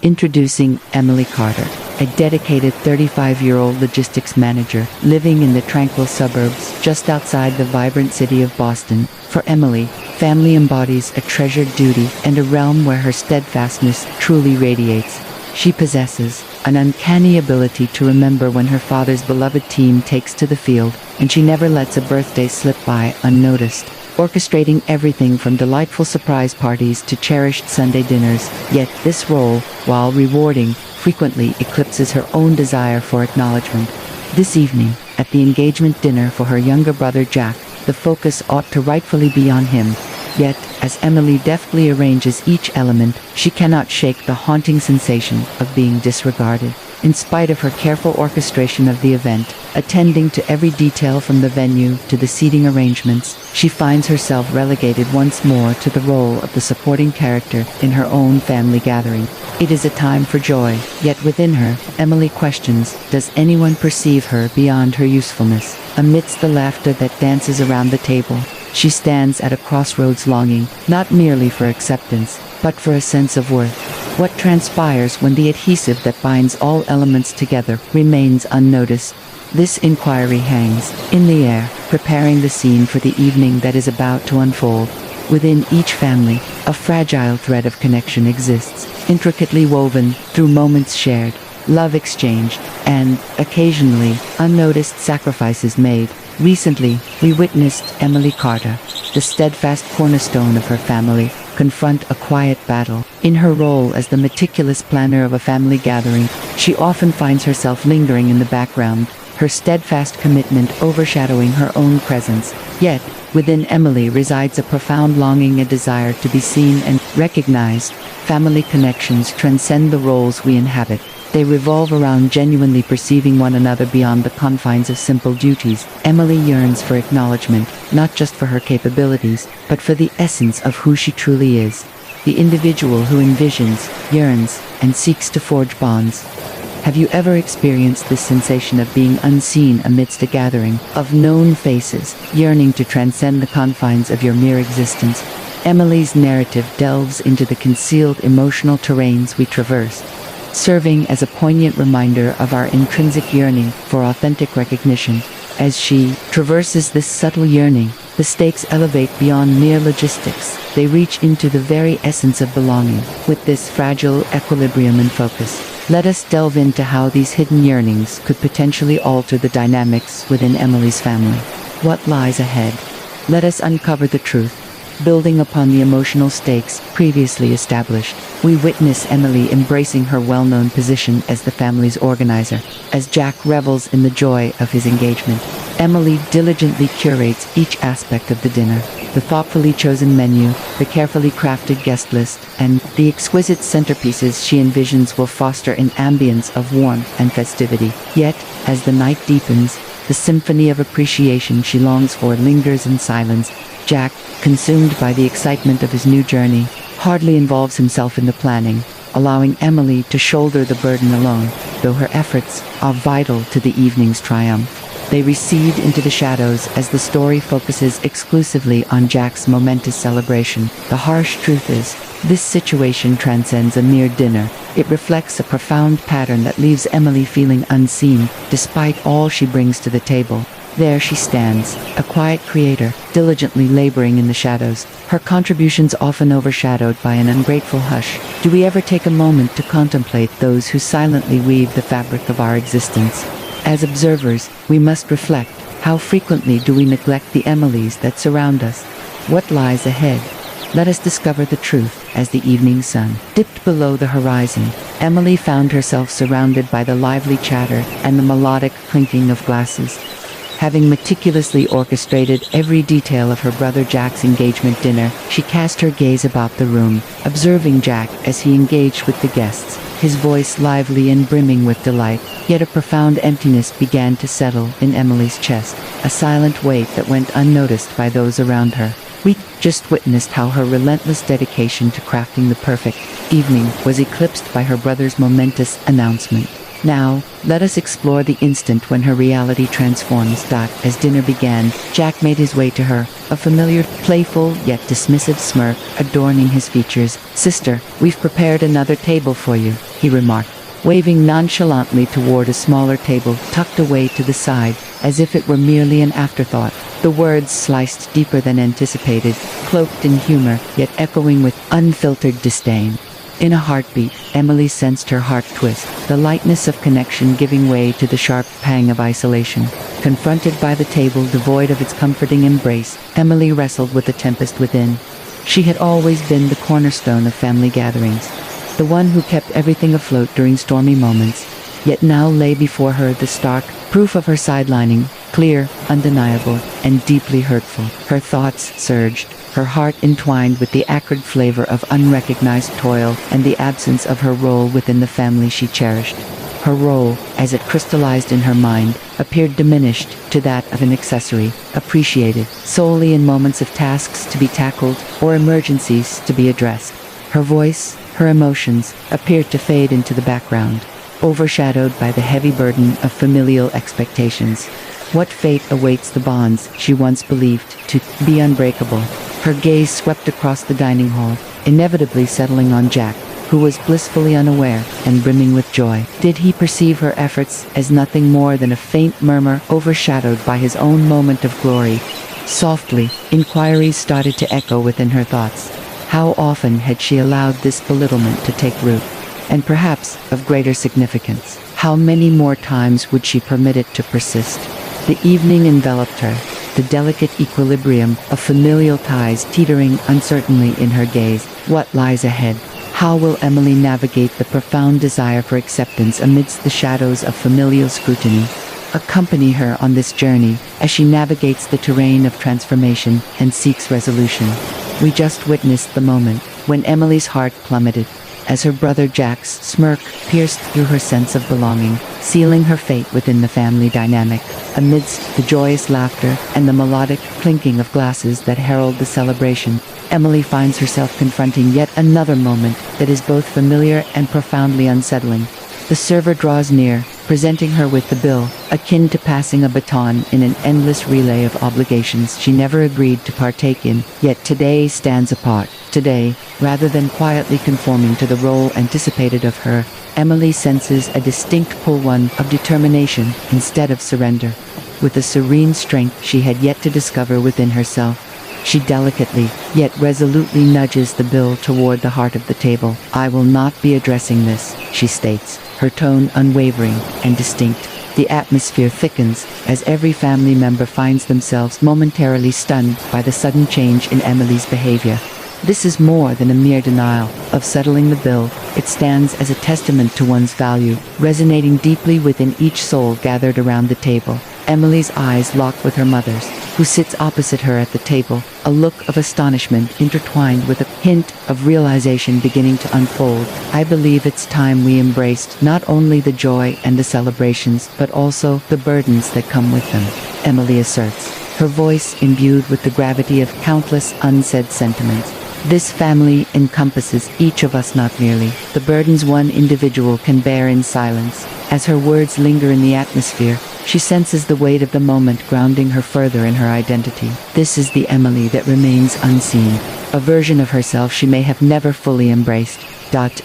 Introducing Emily Carter, a dedicated 35-year-old logistics manager living in the tranquil suburbs just outside the vibrant city of Boston. For Emily, family embodies a treasured duty and a realm where her steadfastness truly radiates. She possesses an uncanny ability to remember when her father's beloved team takes to the field, and she never lets a birthday slip by unnoticed, orchestrating everything from delightful surprise parties to cherished Sunday dinners. Yet this role, while rewarding, frequently eclipses her own desire for acknowledgement. This evening, at the engagement dinner for her younger brother Jack, the focus ought to rightfully be on him. Yet, as Emily deftly arranges each element, she cannot shake the haunting sensation of being disregarded. In spite of her careful orchestration of the event, attending to every detail from the venue to the seating arrangements, she finds herself relegated once more to the role of the supporting character in her own family gathering. It is a time for joy, yet within her, Emily questions, does anyone perceive her beyond her usefulness? Amidst the laughter that dances around the table, she stands at a crossroads longing, not merely for acceptance, but for a sense of worth. What transpires when the adhesive that binds all elements together remains unnoticed? This inquiry hangs in the air, preparing the scene for the evening that is about to unfold. Within each family, a fragile thread of connection exists, intricately woven through moments shared, love exchanged, and, occasionally, unnoticed sacrifices made. Recently, we witnessed Emily Carter, the steadfast cornerstone of her family, confront a quiet battle. In her role as the meticulous planner of a family gathering, she often finds herself lingering in the background, her steadfast commitment overshadowing her own presence. Yet, within Emily resides a profound longing and desire to be seen and recognized. Family connections transcend the roles we inhabit. They revolve around genuinely perceiving one another beyond the confines of simple duties. Emily yearns for acknowledgement, not just for her capabilities, but for the essence of who she truly is. The individual who envisions, yearns, and seeks to forge bonds. Have you ever experienced this sensation of being unseen amidst a gathering of known faces, yearning to transcend the confines of your mere existence? Emily's narrative delves into the concealed emotional terrains we traverse, serving as a poignant reminder of our intrinsic yearning for authentic recognition. As she traverses this subtle yearning, the stakes elevate beyond mere logistics. They reach into the very essence of belonging. With this fragile equilibrium in focus, let us delve into how these hidden yearnings could potentially alter the dynamics within Emily's family. What lies ahead? Let us uncover the truth. Building upon the emotional stakes previously established, we witness Emily embracing her well-known position as the family's organizer. As Jack revels in the joy of his engagement, Emily diligently curates each aspect of the dinner. The thoughtfully chosen menu, the carefully crafted guest list, and the exquisite centerpieces she envisions will foster an ambience of warmth and festivity. Yet, as the night deepens, the symphony of appreciation she longs for lingers in silence. Jack, consumed by the excitement of his new journey, hardly involves himself in the planning, allowing Emily to shoulder the burden alone. Though her efforts are vital to the evening's triumph, they recede into the shadows as the story focuses exclusively on Jack's momentous celebration. The harsh truth is, this situation transcends a mere dinner. It reflects a profound pattern that leaves Emily feeling unseen, despite all she brings to the table. There she stands, a quiet creator, diligently laboring in the shadows, her contributions often overshadowed by an ungrateful hush. Do we ever take a moment to contemplate those who silently weave the fabric of our existence? As observers, we must reflect, how frequently do we neglect the Emilys that surround us? What lies ahead? Let us discover the truth. As the evening sun dipped below the horizon, Emily found herself surrounded by the lively chatter and the melodic clinking of glasses. Having meticulously orchestrated every detail of her brother Jack's engagement dinner, she cast her gaze about the room, observing Jack as he engaged with the guests, his voice lively and brimming with delight. Yet a profound emptiness began to settle in Emily's chest, a silent weight that went unnoticed by those around her. We just witnessed how her relentless dedication to crafting the perfect evening was eclipsed by her brother's momentous announcement. Now, let us explore the instant when her reality transforms. As dinner began, Jack made his way to her, a familiar, playful yet dismissive smirk adorning his features. "Sister, we've prepared another table for you," he remarked, waving nonchalantly toward a smaller table tucked away to the side, as if it were merely an afterthought. The words sliced deeper than anticipated, cloaked in humor, yet echoing with unfiltered disdain. In a heartbeat, Emily sensed her heart twist, the lightness of connection giving way to the sharp pang of isolation. Confronted by the table devoid of its comforting embrace, Emily wrestled with the tempest within. She had always been the cornerstone of family gatherings, the one who kept everything afloat during stormy moments, yet now lay before her the stark proof of her sidelining, clear, undeniable, and deeply hurtful. Her thoughts surged, her heart entwined with the acrid flavor of unrecognized toil and the absence of her role within the family she cherished. Her role, as it crystallized in her mind, appeared diminished to that of an accessory, appreciated solely in moments of tasks to be tackled or emergencies to be addressed. Her voice, her emotions, appeared to fade into the background, overshadowed by the heavy burden of familial expectations. What fate awaits the bonds she once believed to be unbreakable? Her gaze swept across the dining hall, inevitably settling on Jack, who was blissfully unaware and brimming with joy. Did he perceive her efforts as nothing more than a faint murmur overshadowed by his own moment of glory? Softly, inquiries started to echo within her thoughts. How often had she allowed this belittlement to take root? And perhaps, of greater significance, how many more times would she permit it to persist? The evening enveloped her, the delicate equilibrium of familial ties teetering uncertainly in her gaze. What lies ahead? How will Emily navigate the profound desire for acceptance amidst the shadows of familial scrutiny? Accompany her on this journey as she navigates the terrain of transformation and seeks resolution. We just witnessed the moment when Emily's heart plummeted as her brother Jack's smirk pierced through her sense of belonging, sealing her fate within the family dynamic. Amidst the joyous laughter and the melodic clinking of glasses that herald the celebration, Emily finds herself confronting yet another moment that is both familiar and profoundly unsettling. The server draws near, presenting her with the bill, akin to passing a baton in an endless relay of obligations she never agreed to partake in, yet today stands apart. Today, rather than quietly conforming to the role anticipated of her, Emily senses a distinct pull, one of determination instead of surrender. With a serene strength she had yet to discover within herself, she delicately, yet resolutely nudges the bill toward the heart of the table. "I will not be addressing this," she states, her tone unwavering and distinct. The atmosphere thickens as every family member finds themselves momentarily stunned by the sudden change in Emily's behavior. This is more than a mere denial of settling the bill. It stands as a testament to one's value, resonating deeply within each soul gathered around the table. Emily's eyes lock with her mother's, who sits opposite her at the table, a look of astonishment intertwined with a hint of realization beginning to unfold. "I believe it's time we embraced not only the joy and the celebrations, but also the burdens that come with them," Emily asserts, her voice imbued with the gravity of countless unsaid sentiments. "This family encompasses each of us, not merely the burdens one individual can bear in silence." As her words linger in the atmosphere, she senses the weight of the moment grounding her further in her identity. This is the Emily that remains unseen, a version of herself she may have never fully embraced.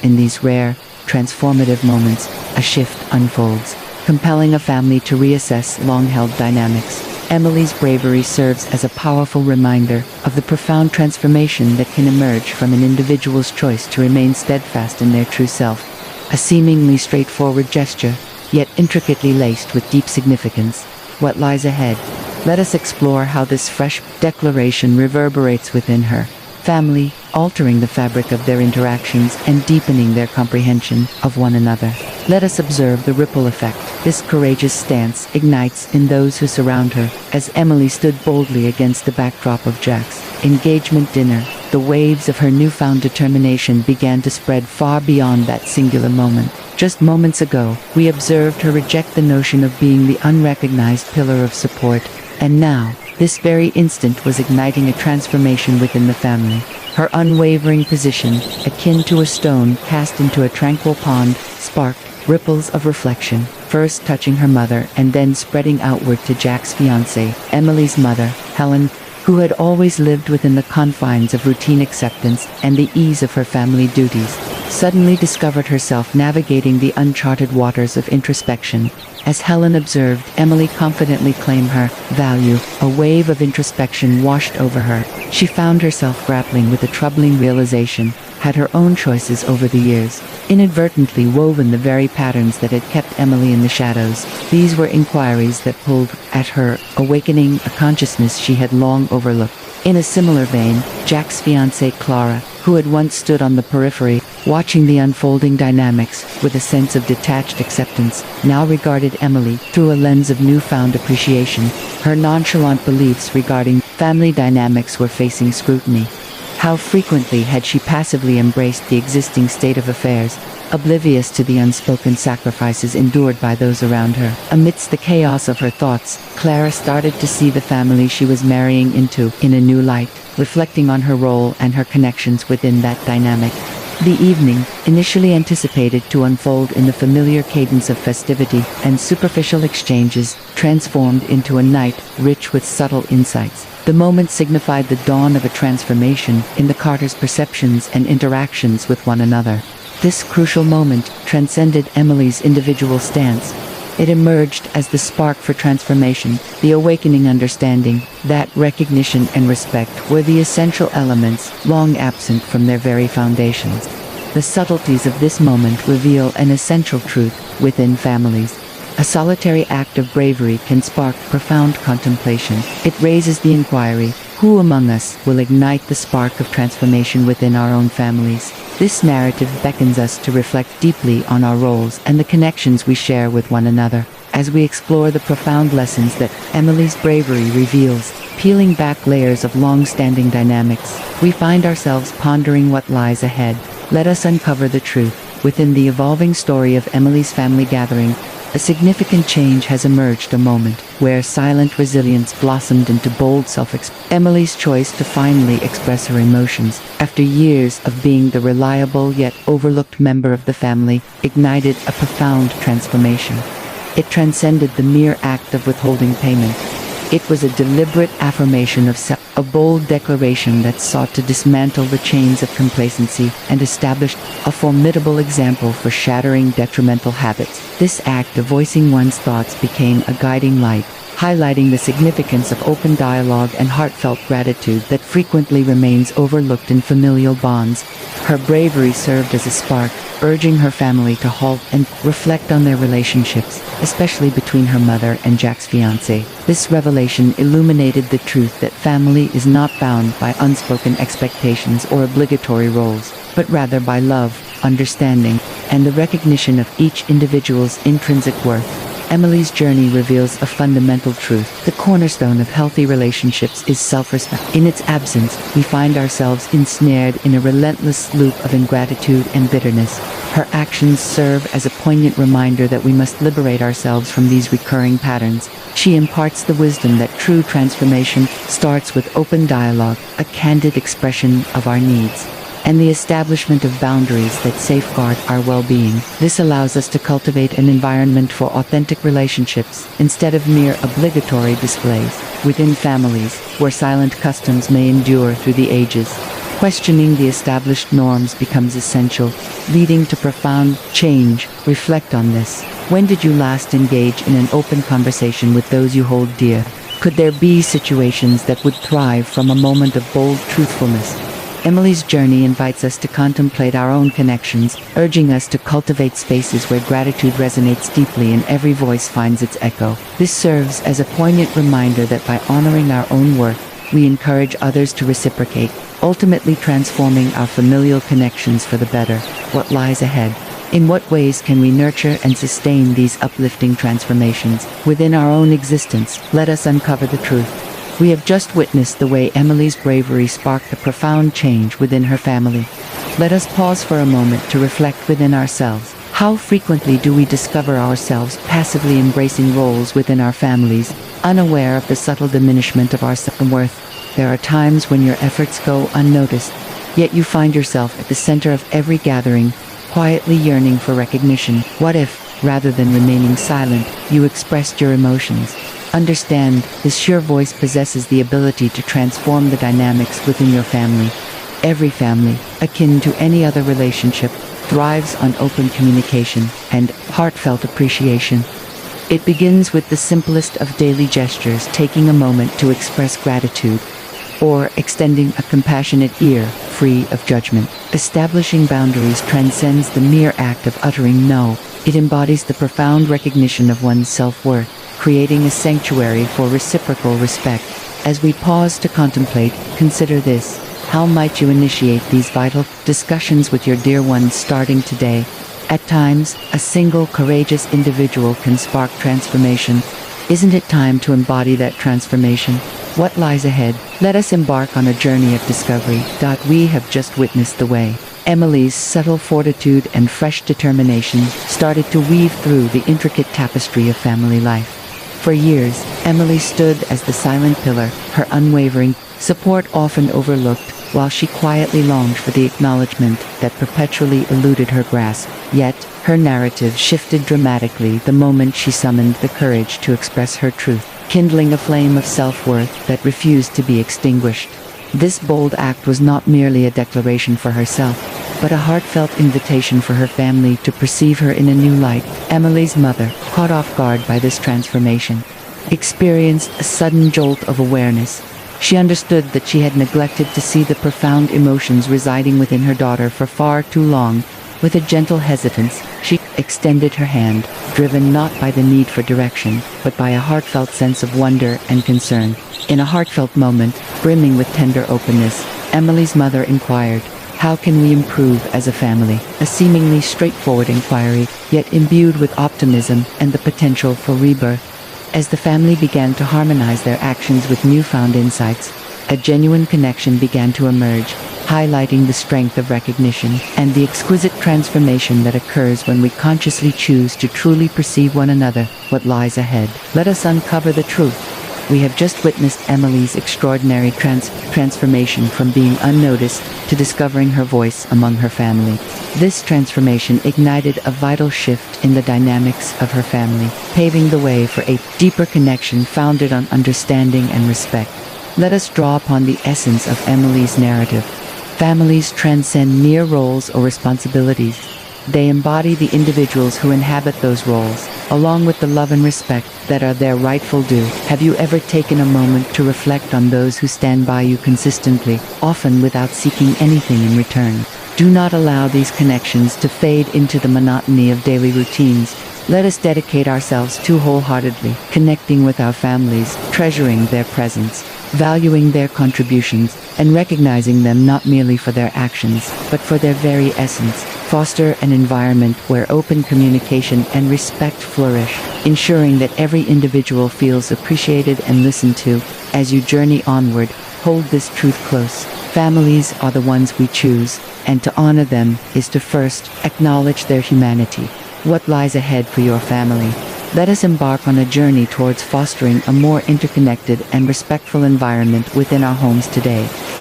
In these rare, transformative moments, a shift unfolds, compelling a family to reassess long-held dynamics. Emily's bravery serves as a powerful reminder of the profound transformation that can emerge from an individual's choice to remain steadfast in their true self. A seemingly straightforward gesture, yet intricately laced with deep significance. What lies ahead? Let us explore how this fresh declaration reverberates within her family, altering the fabric of their interactions and deepening their comprehension of one another. Let us observe the ripple effect this courageous stance ignites in those who surround her. As Emily stood boldly against the backdrop of Jack's engagement dinner, the waves of her newfound determination began to spread far beyond that singular moment. Just moments ago, we observed her reject the notion of being the unrecognized pillar of support, and now, this very instant was igniting a transformation within the family. Her unwavering position, akin to a stone cast into a tranquil pond, sparked ripples of reflection, first touching her mother and then spreading outward to Jack's fiancée, Emily's mother, Helen, who had always lived within the confines of routine acceptance and the ease of her family duties, suddenly discovered herself navigating the uncharted waters of introspection. As Helen observed Emily confidently claim her value, a wave of introspection washed over her. She found herself grappling with a troubling realization: had her own choices over the years inadvertently woven the very patterns that had kept Emily in the shadows. These were inquiries that pulled at her, awakening a consciousness she had long overlooked. In a similar vein, Jack's fiancée Clara, who had once stood on the periphery, watching the unfolding dynamics with a sense of detached acceptance, now regarded Emily through a lens of newfound appreciation. Her nonchalant beliefs regarding family dynamics were facing scrutiny. How frequently had she passively embraced the existing state of affairs, oblivious to the unspoken sacrifices endured by those around her? Amidst the chaos of her thoughts, Clara started to see the family she was marrying into in a new light, reflecting on her role and her connections within that dynamic. The evening, initially anticipated to unfold in the familiar cadence of festivity and superficial exchanges, transformed into a night rich with subtle insights. The moment signified the dawn of a transformation in the Carters' perceptions and interactions with one another. This crucial moment transcended Emily's individual stance. It emerged as the spark for transformation, the awakening understanding that recognition and respect were the essential elements long absent from their very foundations. The subtleties of this moment reveal an essential truth within families. A solitary act of bravery can spark profound contemplation. It raises the inquiry: who among us will ignite the spark of transformation within our own families? This narrative beckons us to reflect deeply on our roles and the connections we share with one another. As we explore the profound lessons that Emily's bravery reveals, peeling back layers of long-standing dynamics, we find ourselves pondering what lies ahead. Let us uncover the truth. Within the evolving story of Emily's family gathering, a significant change has emerged, a moment where silent resilience blossomed into bold self-expression. Emily's choice to finally express her emotions, after years of being the reliable yet overlooked member of the family, ignited a profound transformation. It transcended the mere act of withholding payment. It was a deliberate affirmation of self, a bold declaration that sought to dismantle the chains of complacency and established a formidable example for shattering detrimental habits. This act of voicing one's thoughts became a guiding light, highlighting the significance of open dialogue and heartfelt gratitude that frequently remains overlooked in familial bonds. Her bravery served as a spark, urging her family to halt and reflect on their relationships, especially between her mother and Jack's fiancé. This revelation illuminated the truth that family is not bound by unspoken expectations or obligatory roles, but rather by love, understanding, and the recognition of each individual's intrinsic worth. Emily's journey reveals a fundamental truth. The cornerstone of healthy relationships is self-respect. In its absence, we find ourselves ensnared in a relentless loop of ingratitude and bitterness. Her actions serve as a poignant reminder that we must liberate ourselves from these recurring patterns. She imparts the wisdom that true transformation starts with open dialogue, a candid expression of our needs, and the establishment of boundaries that safeguard our well-being. This allows us to cultivate an environment for authentic relationships instead of mere obligatory displays. Within families, where silent customs may endure through the ages, questioning the established norms becomes essential, leading to profound change. Reflect on this. When did you last engage in an open conversation with those you hold dear? Could there be situations that would thrive from a moment of bold truthfulness? Emily's journey invites us to contemplate our own connections, urging us to cultivate spaces where gratitude resonates deeply and every voice finds its echo. This serves as a poignant reminder that by honoring our own worth, we encourage others to reciprocate, ultimately transforming our familial connections for the better. What lies ahead? In what ways can we nurture and sustain these uplifting transformations within our own existence? Let us uncover the truth. We have just witnessed the way Emily's bravery sparked a profound change within her family. Let us pause for a moment to reflect within ourselves. How frequently do we discover ourselves passively embracing roles within our families, unaware of the subtle diminishment of our self-worth? There are times when your efforts go unnoticed, yet you find yourself at the center of every gathering, quietly yearning for recognition. What if, rather than remaining silent, you expressed your emotions? Understand, this your voice possesses the ability to transform the dynamics within your family. Every family, akin to any other relationship, thrives on open communication and heartfelt appreciation. It begins with the simplest of daily gestures, taking a moment to express gratitude, or extending a compassionate ear, free of judgment. Establishing boundaries transcends the mere act of uttering no. It embodies the profound recognition of one's self-worth, creating a sanctuary for reciprocal respect. As we pause to contemplate, consider this. How might you initiate these vital discussions with your dear ones starting today? At times, a single courageous individual can spark transformation. Isn't it time to embody that transformation? What lies ahead? Let us embark on a journey of discovery. We have just witnessed the way Emily's subtle fortitude and fresh determination started to weave through the intricate tapestry of family life. For years, Emily stood as the silent pillar, her unwavering support often overlooked, while she quietly longed for the acknowledgement that perpetually eluded her grasp. Yet, her narrative shifted dramatically the moment she summoned the courage to express her truth, kindling a flame of self-worth that refused to be extinguished. This bold act was not merely a declaration for herself, but a heartfelt invitation for her family to perceive her in a new light. Emily's mother, caught off guard by this transformation, experienced a sudden jolt of awareness. She understood that she had neglected to see the profound emotions residing within her daughter for far too long. With a gentle hesitance, she extended her hand, driven not by the need for direction, but by a heartfelt sense of wonder and concern. In a heartfelt moment, brimming with tender openness, Emily's mother inquired, "How can we improve as a family?" A seemingly straightforward inquiry, yet imbued with optimism and the potential for rebirth. As the family began to harmonize their actions with newfound insights, a genuine connection began to emerge, highlighting the strength of recognition and the exquisite transformation that occurs when we consciously choose to truly perceive one another. What lies ahead? Let us uncover the truth. We have just witnessed Emily's extraordinary transformation from being unnoticed to discovering her voice among her family. This transformation ignited a vital shift in the dynamics of her family, paving the way for a deeper connection founded on understanding and respect. Let us draw upon the essence of Emily's narrative. Families transcend mere roles or responsibilities. They embody the individuals who inhabit those roles, along with the love and respect that are their rightful due. Have you ever taken a moment to reflect on those who stand by you consistently, often without seeking anything in return? Do not allow these connections to fade into the monotony of daily routines. Let us dedicate ourselves to wholeheartedly connecting with our families, treasuring their presence, valuing their contributions, and recognizing them not merely for their actions, but for their very essence. Foster an environment where open communication and respect flourish, ensuring that every individual feels appreciated and listened to. As you journey onward, hold this truth close. Families are the ones we choose, and to honor them is to first acknowledge their humanity. What lies ahead for your family? Let us embark on a journey towards fostering a more interconnected and respectful environment within our homes today.